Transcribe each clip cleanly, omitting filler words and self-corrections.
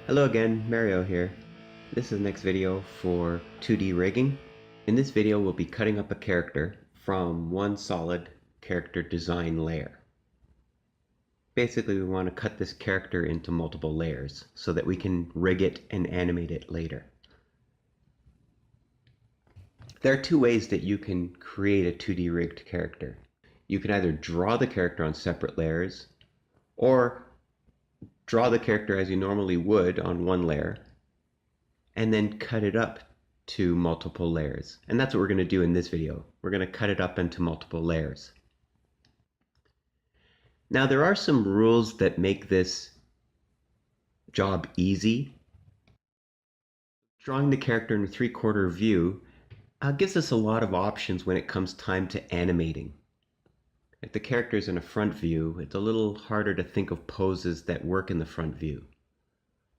Hello again, Mario here. This is the next video for 2D rigging. In this video we'll be cutting up a character from one solid character design layer. Basically we want to cut this character into multiple layers so that we can rig it and animate it later. There are two ways that you can create a 2D rigged character. You can either draw the character on separate layers or draw the character as you normally would on one layer and then cut it up to multiple layers. And that's what we're going to do in this video. We're going to cut it up into multiple layers. Now there are some rules that make this job easy. Drawing the character in a 3/4 view gives us a lot of options when it comes time to animating. If the character is in a front view, it's a little harder to think of poses that work in the front view.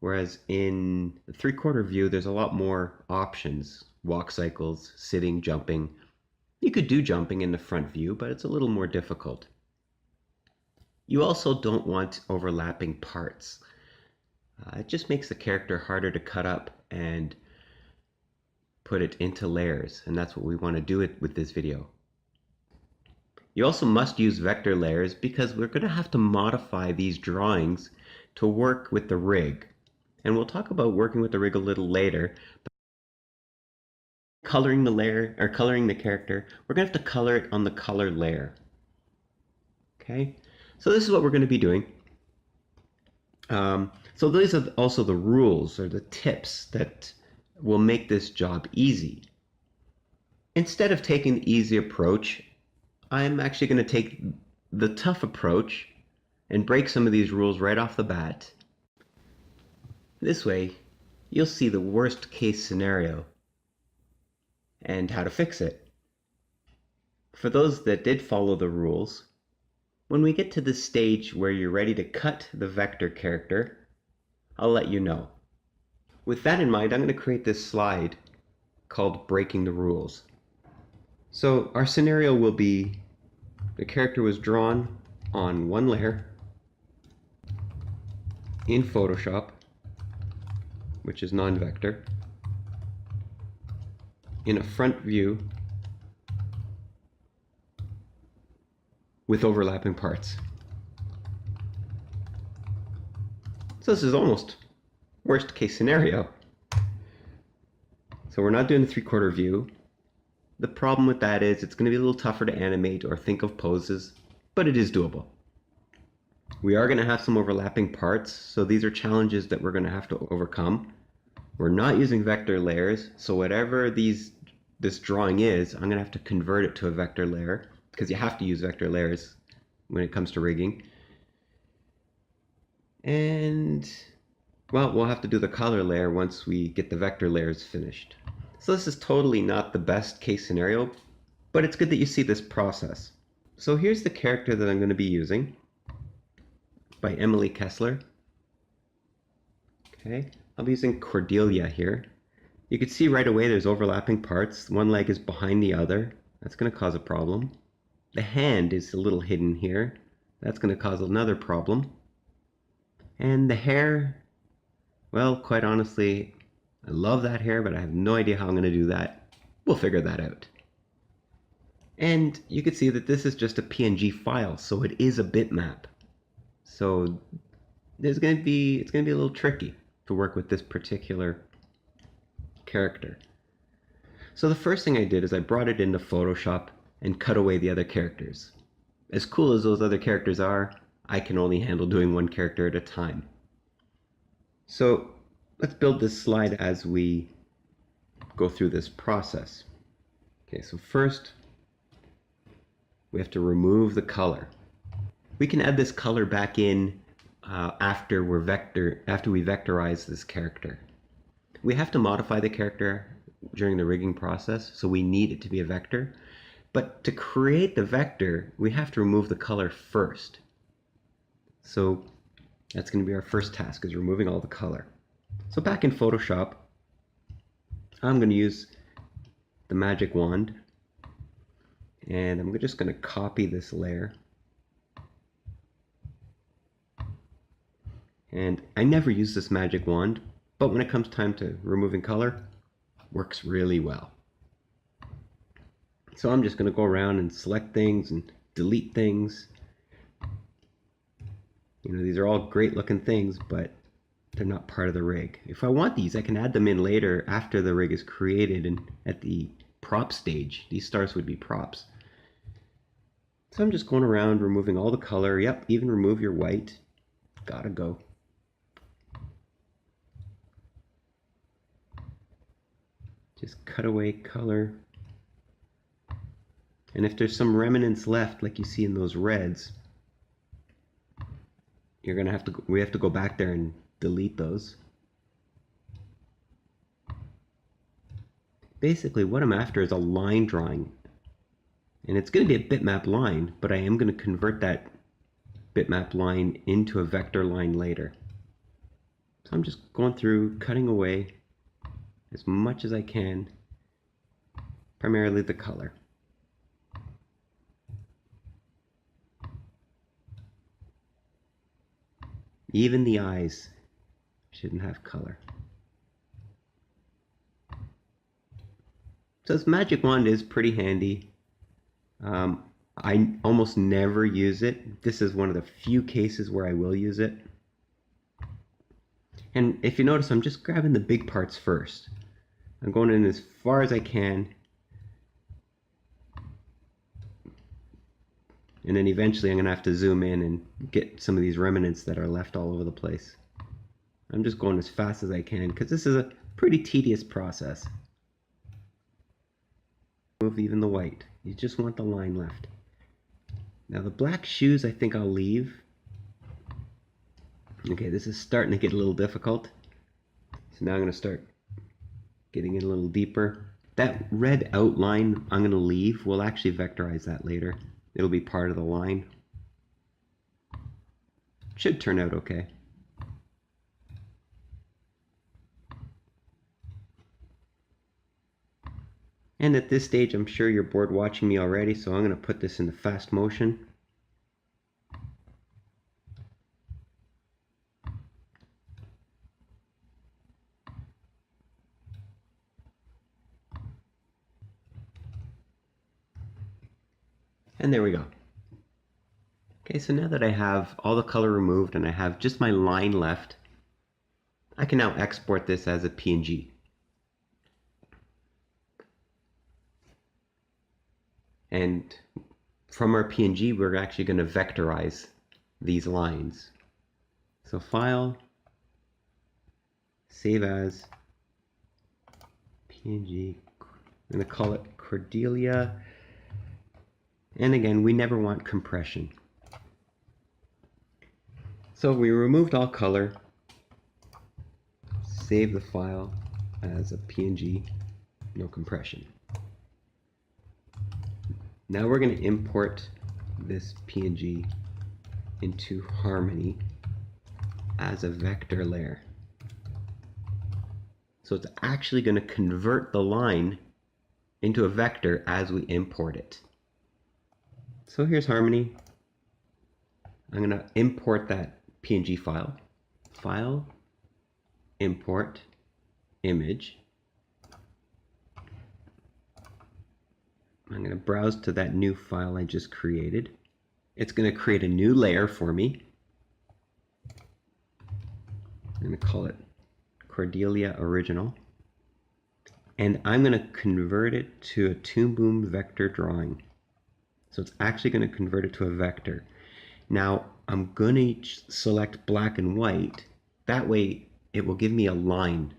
Whereas in the 3/4 view, there's a lot more options. Walk cycles, sitting, jumping. You could do jumping in the front view, but it's a little more difficult. You also don't want overlapping parts. It just makes the character harder to cut up and put it into layers, and that's what we want to do with this video. You also must use vector layers because we're going to have to modify these drawings to work with the rig. And we'll talk about working with the rig a little later. Coloring the layer, or coloring the character, we're going to have to color it on the color layer. Okay, so this is what we're going to be doing. So these are also the rules or the tips that will make this job easy. Instead of taking the easy approach, I'm actually going to take the tough approach and break some of these rules right off the bat. This way, you'll see the worst case scenario and how to fix it. For those that did follow the rules, when we get to the stage where you're ready to cut the vector character, I'll let you know. With that in mind, I'm going to create this slide called Breaking the Rules. So our scenario will be the character was drawn on one layer in Photoshop, which is non-vector, in a front view with overlapping parts. So this is almost worst case scenario. So we're not doing the 3/4 view. The problem with that is it's going to be a little tougher to animate or think of poses, but it is doable. We are going to have some overlapping parts, so these are challenges that we're going to have to overcome. We're not using vector layers, so whatever this drawing is, I'm going to have to convert it to a vector layer, because you have to use vector layers when it comes to rigging. And, well, we'll have to do the color layer once we get the vector layers finished. So this is totally not the best case scenario, but it's good that you see this process. So here's the character that I'm going to be using by Emily Kessler. Okay, I'll be using Cordelia here. You can see right away there's overlapping parts. One leg is behind the other. That's going to cause a problem. The hand is a little hidden here. That's going to cause another problem. And the hair, well, quite honestly, I love that hair, but I have no idea how I'm going to do that. We'll figure that out. And you can see that this is just a PNG file, so it is a bitmap. So it's going to be a little tricky to work with this particular character. So the first thing I did is I brought it into Photoshop and cut away the other characters. As cool as those other characters are, I can only handle doing one character at a time. So let's build this slide as we go through this process. Okay, so first we have to remove the color. We can add this color back in after we vectorize this character. We have to modify the character during the rigging process, so we need it to be a vector. But to create the vector, we have to remove the color first. So that's going to be our first task, is removing all the color. So back in Photoshop, I'm going to use the magic wand, and I'm just going to copy this layer And I never use this magic wand, but when it comes time to removing color, works really well. So I'm just going to go around and select things and delete things. You know, these are all great looking things, but they're not part of the rig. If I want these, I can add them in later after the rig is created and at the prop stage. These stars would be props. So I'm just going around removing all the color. Yep, even remove your white. Gotta go. Just cut away color. And if there's some remnants left, like you see in those reds, you're gonna have to. We have to go back there and delete those. Basically, what I'm after is a line drawing, and it's going to be a bitmap line, but I am going to convert that bitmap line into a vector line later. So I'm just going through, cutting away as much as I can, primarily the color. Even the eyes shouldn't have color. So this magic wand is pretty handy. I almost never use it. This is one of the few cases where I will use it. And if you notice, I'm just grabbing the big parts first. I'm going in as far as I can. And then eventually I'm going to have to zoom in and get some of these remnants that are left all over the place. I'm just going as fast as I can because this is a pretty tedious process. Remove even the white. You just want the line left. Now the black shoes I think I'll leave. Okay, this is starting to get a little difficult. So now I'm going to start getting in a little deeper. That red outline I'm going to leave. We'll actually vectorize that later. It'll be part of the line. Should turn out okay. And at this stage, I'm sure you're bored watching me already, so I'm going to put this into fast motion. And there we go. Okay, so now that I have all the color removed and I have just my line left, I can now export this as a PNG. And from our PNG, we're actually going to vectorize these lines. So File, Save As, PNG. I'm going to call it Cordelia. And again, we never want compression. So we removed all color. Save the file as a PNG, no compression. Now we're going to import this PNG into Harmony as a vector layer. So it's actually going to convert the line into a vector as we import it. So here's Harmony. I'm going to import that PNG file. File, import, image. I'm going to browse to that new file I just created. It's going to create a new layer for me. I'm going to call it Cordelia Original. And I'm going to convert it to a Toonboom vector drawing. So it's actually going to convert it to a vector. Now I'm going to select black and white. That way it will give me a line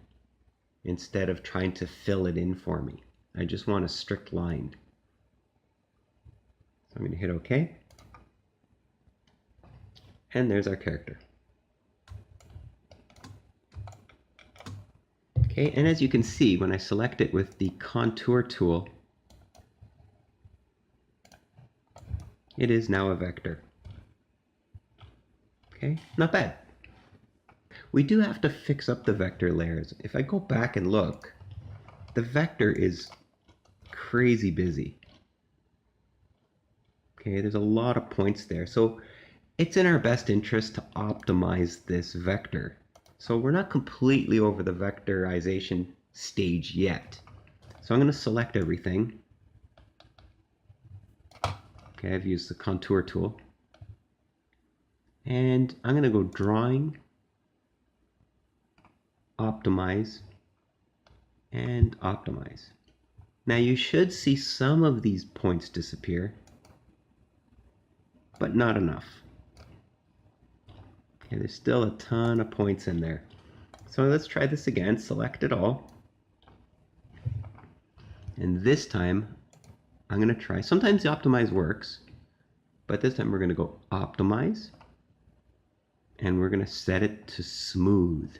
instead of trying to fill it in for me. I just want a strict line. So I'm going to hit OK. And there's our character. Okay, and as you can see, when I select it with the contour tool, it is now a vector. Okay, not bad. We do have to fix up the vector layers. If I go back and look, the vector is crazy busy. Okay, there's a lot of points there. So it's in our best interest to optimize this vector. So we're not completely over the vectorization stage yet. So I'm going to select everything. Okay, I've used the contour tool. And I'm going to go drawing, optimize, and optimize. Now you should see some of these points disappear, but not enough. Okay, there's still a ton of points in there. So let's try this again, select it all. And this time, I'm going to try, sometimes the optimize works, but this time we're going to go optimize, and we're going to set it to smooth.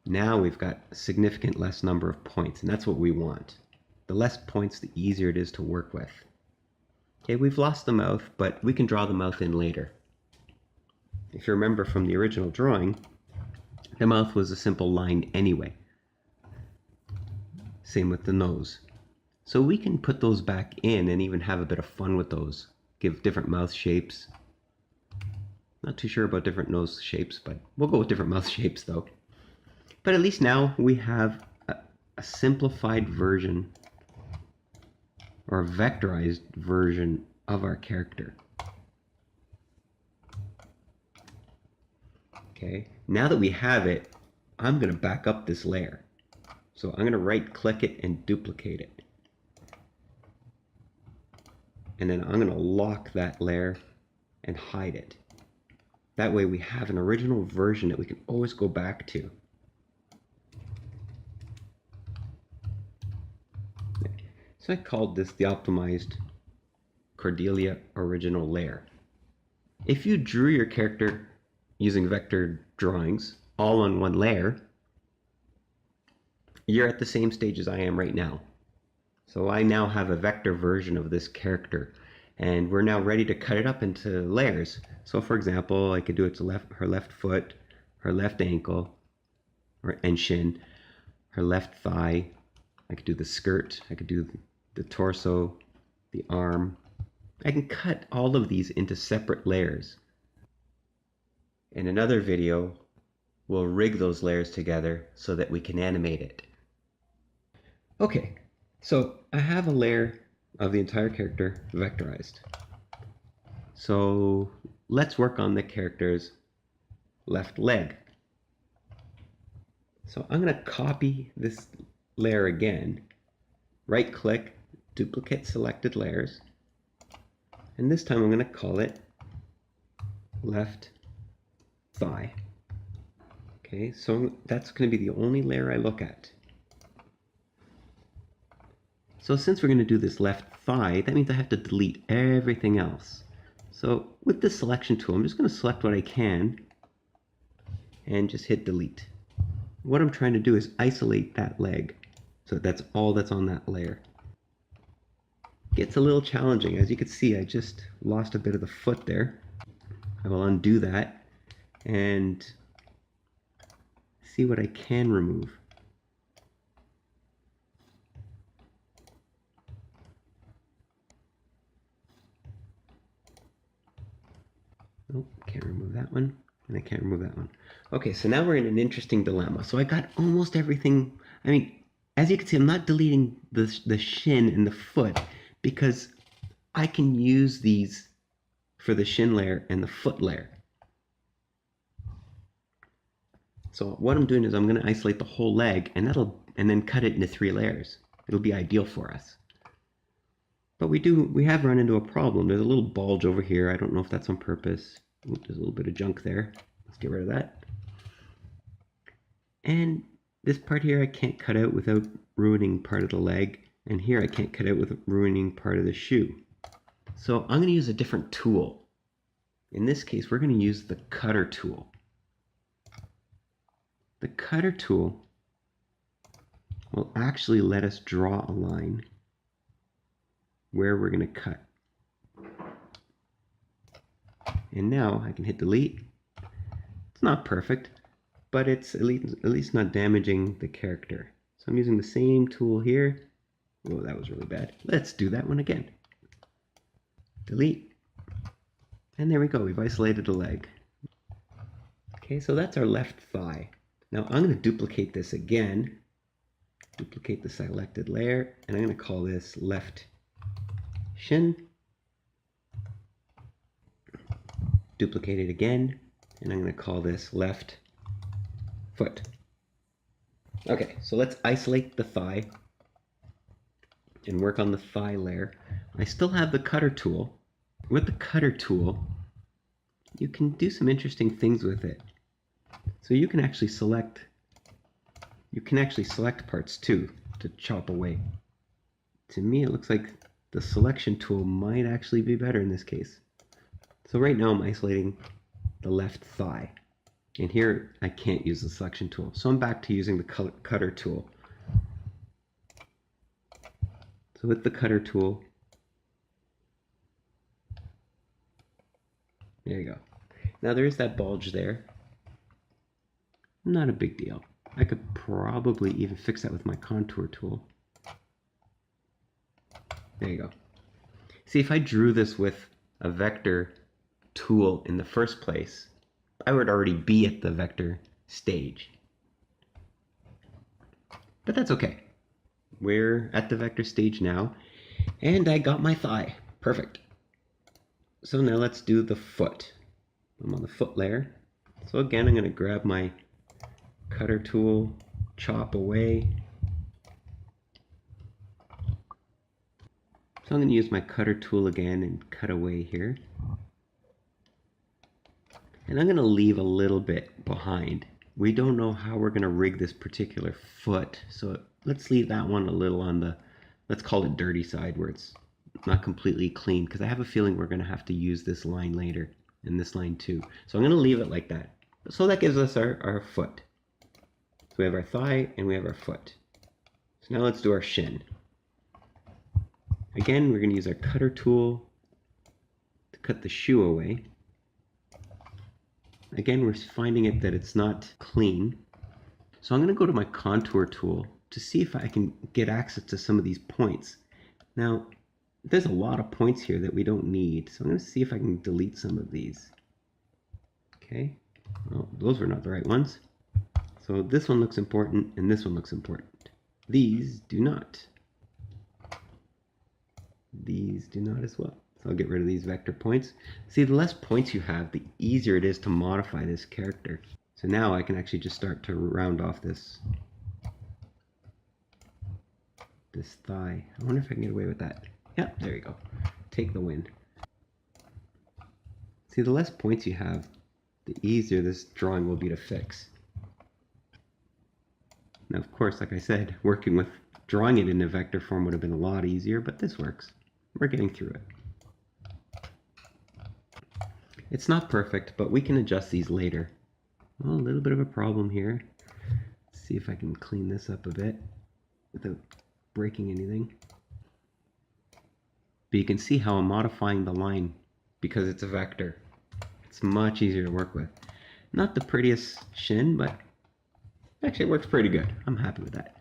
Now we've got a significant less number of points, and that's what we want. The less points, the easier it is to work with. Okay, we've lost the mouth, but we can draw the mouth in later. If you remember from the original drawing, the mouth was a simple line anyway. Same with the nose. So we can put those back in and even have a bit of fun with those. Give different mouth shapes. Not too sure about different nose shapes, but we'll go with different mouth shapes though. But at least now we have a simplified version or a vectorized version of our character. Okay, now that we have it, I'm going to back up this layer. So I'm going to right click it and duplicate it. And then I'm going to lock that layer and hide it. That way we have an original version that we can always go back to. So I called this the optimized Cordelia original layer. If you drew your character using vector drawings all on one layer, you're at the same stage as I am right now. So I now have a vector version of this character, and we're now ready to cut it up into layers. So for example, I could do it to her left foot, her left ankle, and shin, her left thigh. I could do the skirt, I could do the torso, the arm. I can cut all of these into separate layers. In another video, we'll rig those layers together so that we can animate it. Okay, so I have a layer of the entire character vectorized. So let's work on the character's left leg. So I'm going to copy this layer again, right click, duplicate selected layers, and this time I'm going to call it left thigh. Okay, so that's going to be the only layer I look at. So since we're going to do this left thigh, that means I have to delete everything else. So with the selection tool, I'm just going to select what I can and just hit delete. What I'm trying to do is isolate that leg. So that's all that's on that layer. Gets a little challenging. As you can see, I just lost a bit of the foot there. I will undo that and see what I can remove. Nope, can't remove that one, and I can't remove that one. Okay, so now we're in an interesting dilemma. So I got almost everything. I mean, as you can see, I'm not deleting the shin and the foot because I can use these for the shin layer and the foot layer. So what I'm doing is I'm going to isolate the whole leg, and then cut it into 3 layers. It'll be ideal for us. But we have run into a problem. There's a little bulge over here. I don't know if that's on purpose. Oops, there's a little bit of junk there. Let's get rid of that. And this part here I can't cut out without ruining part of the leg. And here I can't cut out without ruining part of the shoe. So I'm going to use a different tool. In this case, we're going to use the cutter tool. The cutter tool will actually let us draw a line where we're going to cut. And now I can hit delete. It's not perfect, but it's at least not damaging the character. So I'm using the same tool here. Oh, that was really bad. Let's do that one again. Delete. And there we go, we've isolated the leg. Okay, so that's our left thigh. Now I'm going to duplicate this again. Duplicate the selected layer, and I'm going to call this left shin. Duplicate it again, and I'm going to call this left foot. Okay, so let's isolate the thigh and work on the thigh layer. I still have the cutter tool. With the cutter tool, you can do some interesting things with it. So you can actually select parts too to chop away. To me, it looks like the selection tool might actually be better in this case. So right now I'm isolating the left thigh. And here I can't use the selection tool. So I'm back to using the cutter tool. So with the cutter tool, there you go. Now there is that bulge there. Not a big deal. I could probably even fix that with my contour tool. There you go. See, if I drew this with a vector tool in the first place, I would already be at the vector stage. But that's okay. We're at the vector stage now, and I got my thigh. Perfect. So now let's do the foot. I'm on the foot layer. So again, I'm going to grab my cutter tool, chop away. So I'm going to use my cutter tool again and cut away here. And I'm going to leave a little bit behind. We don't know how we're going to rig this particular foot, so let's leave that one a little on the, let's call it dirty side, where it's not completely clean, because I have a feeling we're going to have to use this line later, and this line too. So I'm going to leave it like that. So that gives us our foot. So we have our thigh and we have our foot. So now let's do our shin. Again, we're going to use our cutter tool to cut the shoe away. Again, we're finding it that it's not clean. So I'm going to go to my contour tool to see if I can get access to some of these points. Now, there's a lot of points here that we don't need, so I'm going to see if I can delete some of these. Okay, well, those were not the right ones. So this one looks important, and this one looks important. These do not. These do not as well. So I'll get rid of these vector points. See, the less points you have, the easier it is to modify this character. So now I can actually just start to round off this thigh. I wonder if I can get away with that. Yeah, there you go. Take the win. See, the less points you have, the easier this drawing will be to fix. Now, of course, like I said, drawing it in a vector form would have been a lot easier, but this works. We're getting through it. It's not perfect, but we can adjust these later. Well, a little bit of a problem here. Let's see if I can clean this up a bit without breaking anything. But you can see how I'm modifying the line because it's a vector. It's much easier to work with. Not the prettiest shin, but actually it works pretty good. I'm happy with that.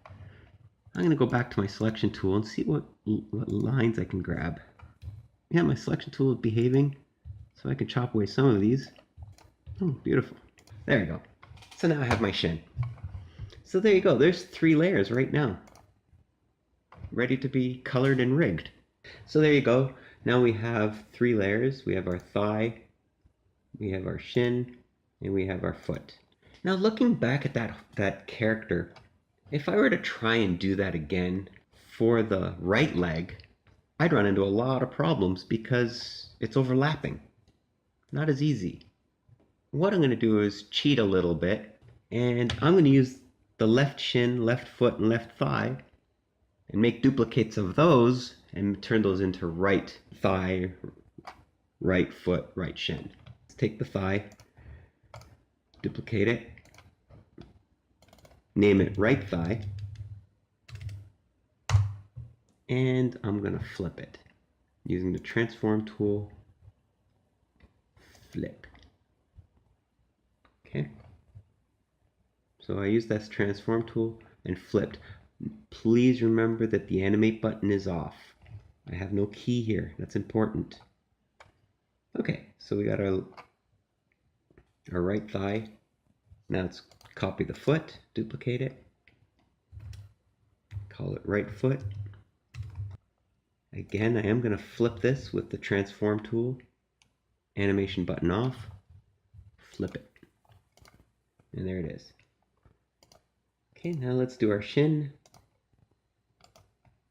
I'm going to go back to my selection tool and see what lines I can grab. Yeah, my selection tool is behaving, so I can chop away some of these. Oh, beautiful. There you go. So now I have my shin. So there you go. There's 3 layers right now, ready to be colored and rigged. So there you go. Now we have 3 layers. We have our thigh, we have our shin, and we have our foot. Now looking back at that character, if I were to try and do that again for the right leg, I'd run into a lot of problems because it's overlapping. Not as easy. What I'm going to do is cheat a little bit, and I'm going to use the left shin, left foot, and left thigh and make duplicates of those and turn those into right thigh, right foot, right shin. Let's take the thigh, duplicate it, name it right thigh, and I'm going to flip it using the transform tool. Flip. Okay. So I used that transform tool and flipped. Please remember that the animate button is off. I have no key here. That's important. Okay, so we got our right thigh. Now let's copy the foot, duplicate it, call it right foot. Again, I am going to flip this with the transform tool, animation button off, flip it, and there it is. Okay, now let's do our shin.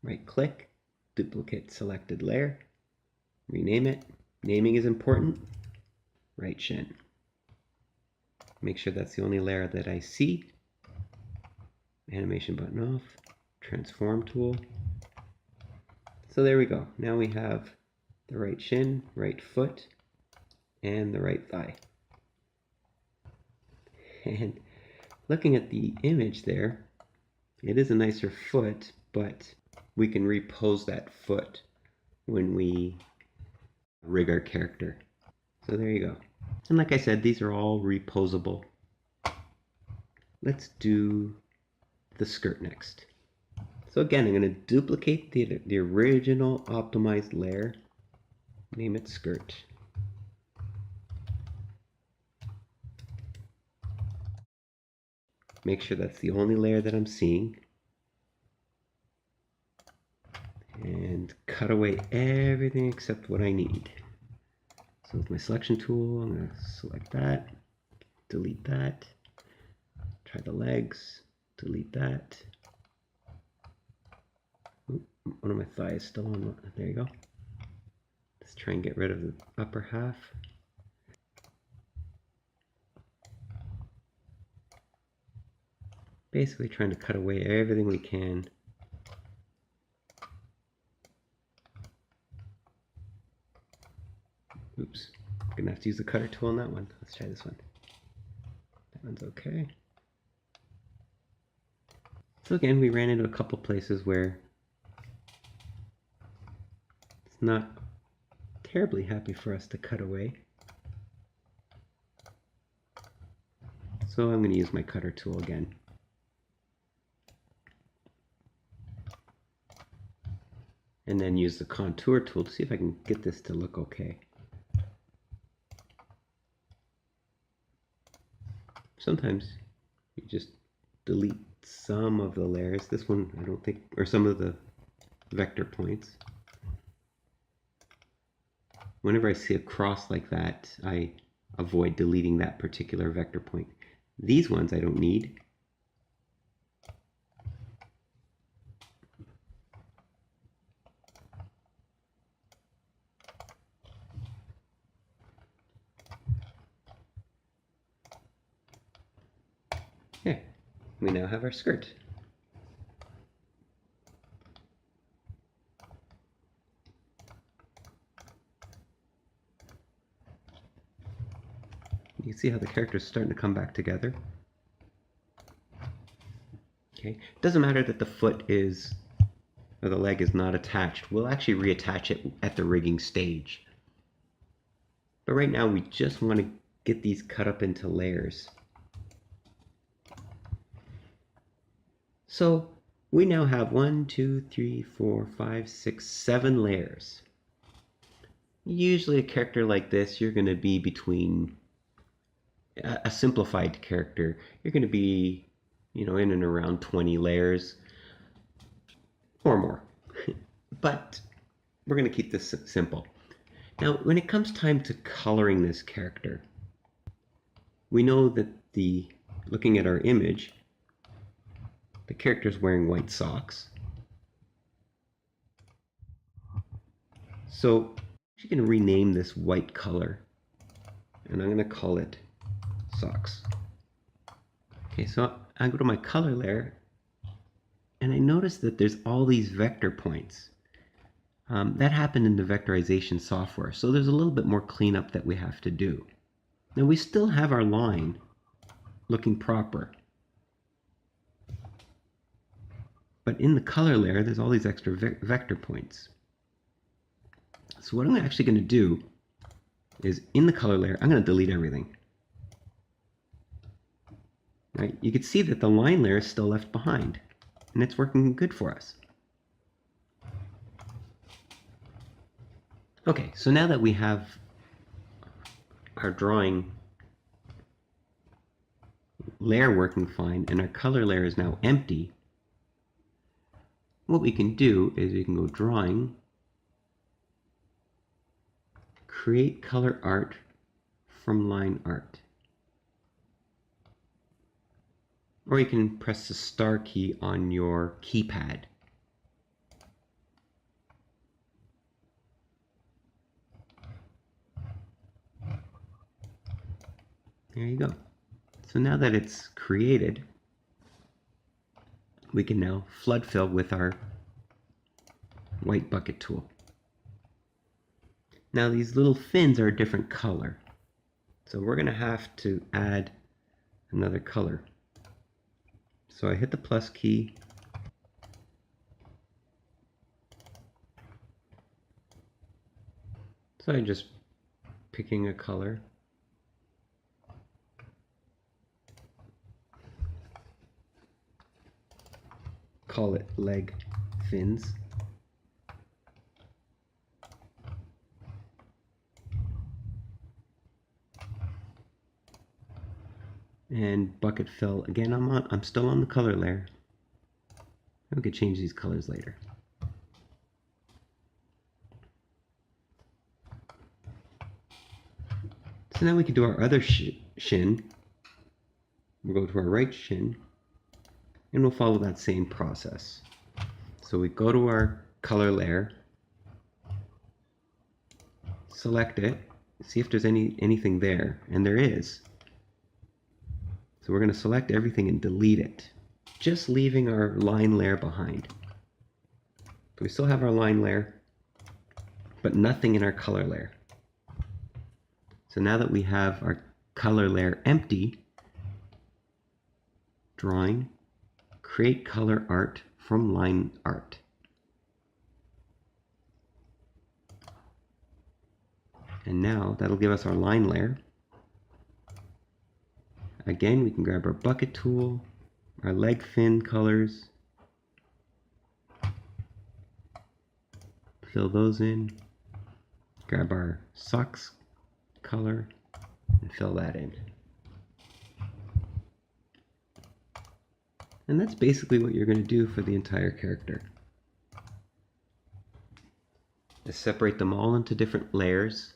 Right click, duplicate selected layer, rename it. Naming is important. Right shin. Make sure that's the only layer that I see. Animation button off, transform tool. So there we go. Now we have the right shin, right foot, and the right thigh. And looking at the image there, it is a nicer foot, but we can repose that foot when we rig our character. So there you go. And like I said, these are all reposable. Let's do the skirt next. So again, I'm going to duplicate the original optimized layer, name it skirt. Make sure that's the only layer that I'm seeing. And cut away everything except what I need. So with my selection tool, I'm going to select that, delete that, try the legs, delete that. Ooh, one of my thighs still on. There you go. Let's try and get rid of the upper half. Basically trying to cut away everything we can. Oops, I'm gonna have to use the cutter tool on that one. Let's try this one. That one's okay. So again, we ran into a couple places where it's not terribly happy for us to cut away. So I'm going to use my cutter tool again. And then use the contour tool to see if I can get this to look okay. Sometimes you just delete some of the layers. This one, I don't think, or some of the vector points. Whenever I see a cross like that, I avoid deleting that particular vector point. These ones I don't need. Okay, we now have our skirt. You can see how the character is starting to come back together. Okay, it doesn't matter that the foot is, or the leg is not attached. We'll actually reattach it at the rigging stage. But right now we just want to get these cut up into layers. So we now have 1, 2, 3, 4, 5, 6, 7 layers. Usually a character like this, you're going to be between a simplified character. You're going to be, in and around 20 layers or more. But we're going to keep this simple. Now, when it comes time to coloring this character, we know that looking at our image, the character's wearing white socks. So I'm actually going to rename this white color, and I'm going to call it socks. Okay, so I go to my color layer, and I notice that there's all these vector points. That happened in the vectorization software, so there's a little bit more cleanup that we have to do. Now we still have our line looking proper, but in the color layer there's all these extra vector points. So what I'm actually going to do is, in the color layer, I'm going to delete everything. Right? You can see that the line layer is still left behind, and it's working good for us. Okay, so now that we have our drawing layer working fine and our color layer is now empty, what we can do is we can go drawing, create color art from line art. Or you can press the star key on your keypad. There you go. So now that it's created, we can now flood fill with our white bucket tool. Now these little fins are a different color. So we're going to have to add another color. So I hit the plus key. So I'm just picking a color. Call it leg fins. And bucket fill. Again, I'm still on the color layer. We could change these colors later. So now we can do our other shin. We'll go to our right shin and we'll follow that same process. So we go to our color layer, select it, see if there's anything there, and there is. So we're going to select everything and delete it, just leaving our line layer behind. So we still have our line layer, but nothing in our color layer. So now that we have our color layer empty, drawing, create color art from line art. And now that'll give us our line layer. Again, we can grab our bucket tool, our leg fin colors, fill those in, grab our socks color, and fill that in. And that's basically what you're going to do for the entire character. Just separate them all into different layers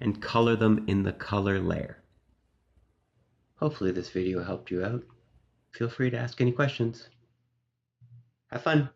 and color them in the color layer. Hopefully this video helped you out. Feel free to ask any questions. Have fun!